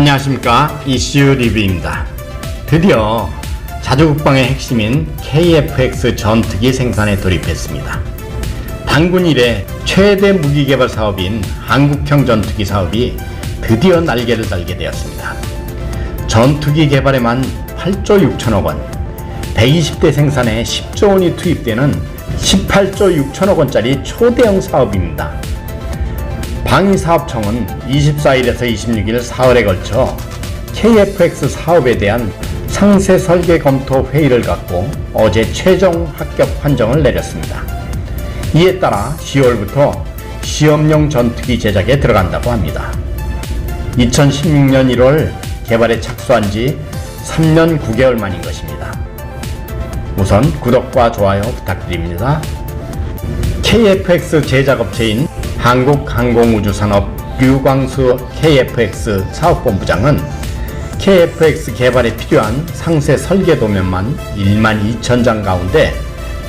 안녕하십니까, 이슈 리뷰입니다. 드디어 자주국방의 핵심인 KF-X 전투기 생산에 돌입했습니다. 단군 이래 최대 무기 개발 사업인 한국형 전투기 사업이 드디어 날개를 달게 되었습니다. 전투기 개발에만 8조 6천억 원, 120대 생산에 10조 원이 투입되는 18조 6천억 원짜리 초대형 사업입니다. 방위사업청은 24일에서 26일 사흘에 걸쳐 KF-X 사업에 대한 상세 설계 검토 회의를 갖고 어제 최종 합격 판정을 내렸습니다. 이에 따라 10월부터 시험용 전투기 제작에 들어간다고 합니다. 2016년 1월 개발에 착수한 지 3년 9개월 만인 것입니다. 우선 구독과 좋아요 부탁드립니다. KF-X 제작업체인 한국항공우주산업 류광수 KF-X 사업본부장은 KF-X 개발에 필요한 상세 설계 도면만 12,000장 가운데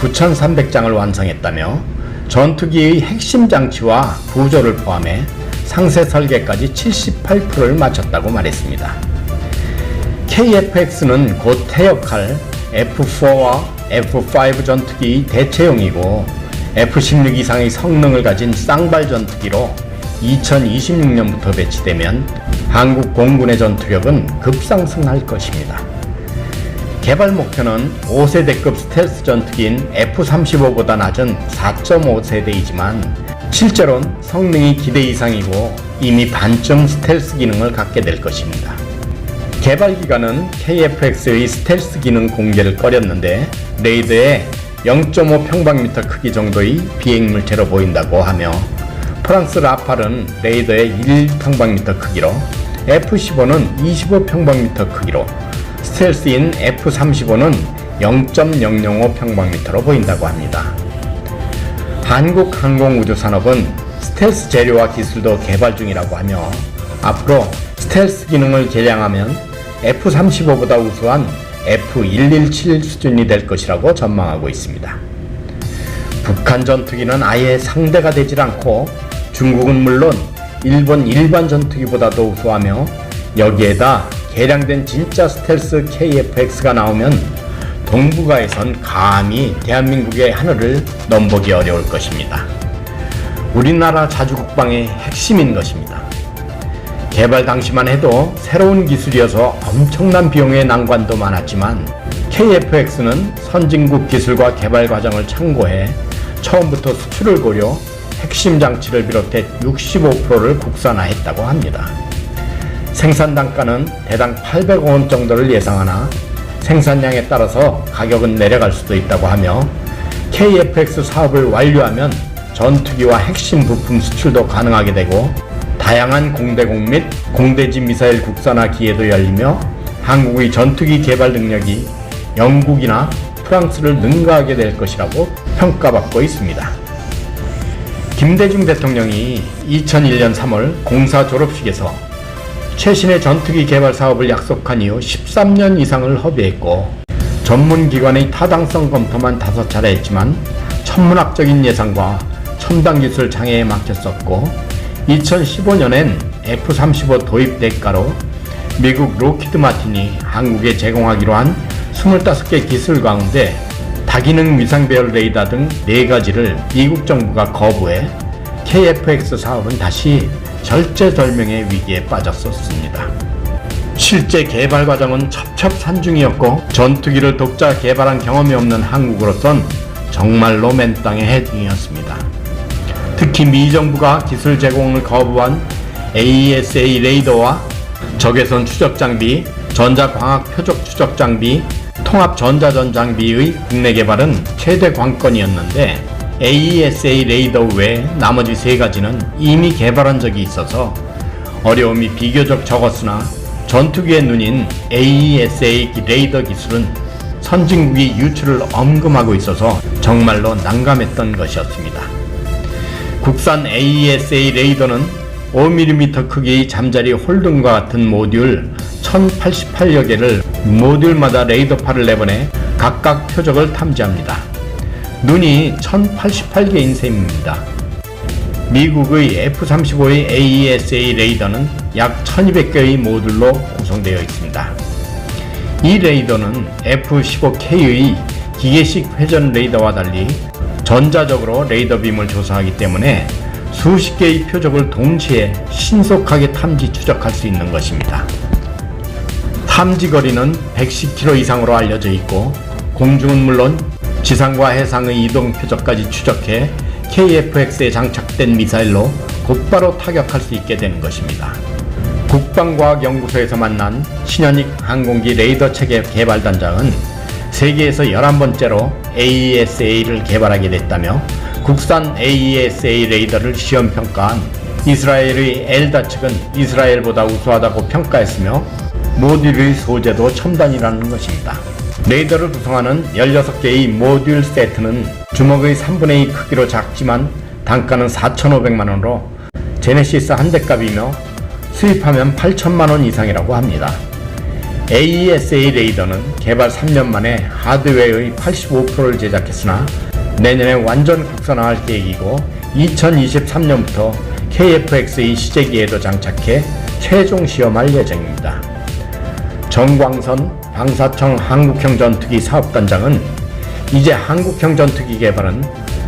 9,300장을 완성했다며 전투기의 핵심 장치와 구조를 포함해 상세 설계까지 78%를 마쳤다고 말했습니다. KF-X는 곧 퇴역할 F4와 F5 전투기의 대체용이고 F-16 이상의 성능을 가진 쌍발 전투기로 2026년부터 배치되면 한국 공군의 전투력은 급상승할 것입니다. 개발 목표는 5세대급 스텔스 전투기인 F-35보다 낮은 4.5세대이지만 실제로는 성능이 기대 이상이고 이미 반쯤 스텔스 기능을 갖게 될 것입니다. 개발 기간은 KF-X의 스텔스 기능 공개를 꺼렸는데 레이더에 0.5 평방미터 크기 정도의 비행물체로 보인다고 하며 프랑스 라팔은 레이더의 1 평방미터 크기로 F-15는 25 평방미터 크기로 스텔스인 F-35는 0.005 평방미터로 보인다고 합니다. 한국항공우주산업은 스텔스 재료와 기술도 개발 중이라고 하며 앞으로 스텔스 기능을 개량하면 F-35보다 우수한 F-117 수준이 될 것이라고 전망하고 있습니다. 북한 전투기는 아예 상대가 되질 않고 중국은 물론 일본 일반 전투기보다도 우수하며 여기에다 개량된 진짜 스텔스 KF-X가 나오면 동북아에선 감히 대한민국의 하늘을 넘보기 어려울 것입니다. 우리나라 자주국방의 핵심인 것입니다. 개발 당시만 해도 새로운 기술이어서 엄청난 비용의 난관도 많았지만 KF-X는 선진국 기술과 개발 과정을 참고해 처음부터 수출을 고려 핵심 장치를 비롯해 65%를 국산화했다고 합니다. 생산 단가는 대당 800억 원 정도를 예상하나 생산량에 따라서 가격은 내려갈 수도 있다고 하며 KF-X 사업을 완료하면 전투기와 핵심 부품 수출도 가능하게 되고 다양한 공대공 및 공대지 미사일 국산화 기회도 열리며 한국의 전투기 개발 능력이 영국이나 프랑스를 능가하게 될 것이라고 평가받고 있습니다. 김대중 대통령이 2001년 3월 공사 졸업식에서 최신의 전투기 개발 사업을 약속한 이후 13년 이상을 허비했고 전문기관의 타당성 검토만 5차례 했지만 천문학적인 예상과 첨단 기술 장애에 막혔었고 2015년엔 F-35 도입 대가로 미국 로키드 마틴이 한국에 제공하기로 한 25개 기술 가운데 다기능 위상배열 레이더 등 4가지를 미국 정부가 거부해 KF-X 사업은 다시 절체절명의 위기에 빠졌었습니다. 실제 개발 과정은 첩첩산중이었고 전투기를 독자 개발한 경험이 없는 한국으로선 정말로 맨땅의 해중이었습니다. 특히 미 정부가 기술 제공을 거부한 AESA 레이더와 적외선 추적 장비, 전자광학 표적 추적 장비, 통합 전자전 장비의 국내 개발은 최대 관건이었는데 AESA 레이더 외 나머지 3가지는 이미 개발한 적이 있어서 어려움이 비교적 적었으나 전투기의 눈인 AESA 레이더 기술은 선진국이 유출을 엄금하고 있어서 정말로 난감했던 것이었습니다. 국산 AESA 레이더는 5mm 크기의 잠자리 홀등과 같은 모듈 1088여 개를 모듈마다 레이더파를 내보내 각각 표적을 탐지합니다. 눈이 1088개인 셈입니다. 미국의 F-35의 AESA 레이더는 약 1200개의 모듈로 구성되어 있습니다. 이 레이더는 F-15K의 기계식 회전 레이더와 달리 전자적으로 레이더 빔을 조사하기 때문에 수십 개의 표적을 동시에 신속하게 탐지 추적할 수 있는 것입니다. 탐지 거리는 110km 이상으로 알려져 있고 공중은 물론 지상과 해상의 이동 표적까지 추적해 KF-X에 장착된 미사일로 곧바로 타격할 수 있게 되는 것입니다. 국방과학연구소에서 만난 신현익 항공기 레이더 체계 개발단장은 세계에서 11번째로 AESA를 개발하게 됐다며 국산 AESA 레이더를 시험평가한 이스라엘의 엘다 측은 이스라엘보다 우수하다고 평가했으며 모듈의 소재도 첨단이라는 것입니다. 레이더를 구성하는 16개의 모듈 세트는 주먹의 3분의 2 크기로 작지만 단가는 4,500만원으로 제네시스 한 대 값이며 수입하면 8천만원 이상이라고 합니다. AESA 레이더는 개발 3년 만에 하드웨어의 85%를 제작했으나 내년에 완전 국산화할 계획이고 2023년부터 KF-X의 시제기에도 장착해 최종 시험할 예정입니다. 정광선 방사청 한국형 전투기 사업단장은 이제 한국형 전투기 개발은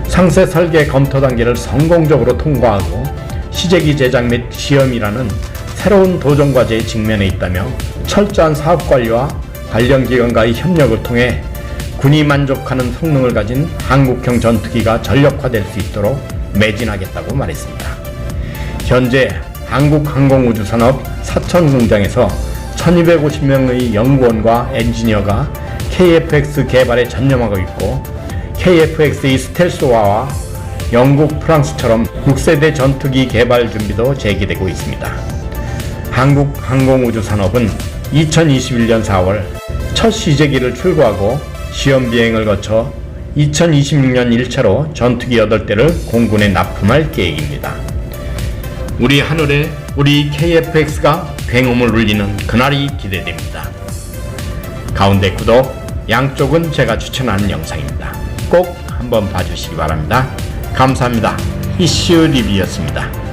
상세 설계 검토 단계를 성공적으로 통과하고 시제기 제작 및 시험이라는 새로운 도전 과제에 직면해 있다며 철저한 사업 관리와 관련 기관과의 협력을 통해 군이 만족하는 성능을 가진 한국형 전투기가 전력화될 수 있도록 매진하겠다고 말했습니다. 현재 한국항공우주산업 사천공장에서 1250명의 연구원과 엔지니어가 KF-X 개발에 전념하고 있고 KF-X의 스텔스화와 영국, 프랑스처럼 6세대 전투기 개발 준비도 제기되고 있습니다. 한국항공우주산업은 2021년 4월 첫 시제기를 출고하고 시험 비행을 거쳐 2026년 1차로 전투기 8대를 공군에 납품할 계획입니다. 우리 하늘에 우리 KF-X가 굉음을 울리는 그날이 기대됩니다. 가운데 구독, 양쪽은 제가 추천하는 영상입니다. 꼭 한번 봐주시기 바랍니다. 감사합니다. 이슈 리뷰였습니다.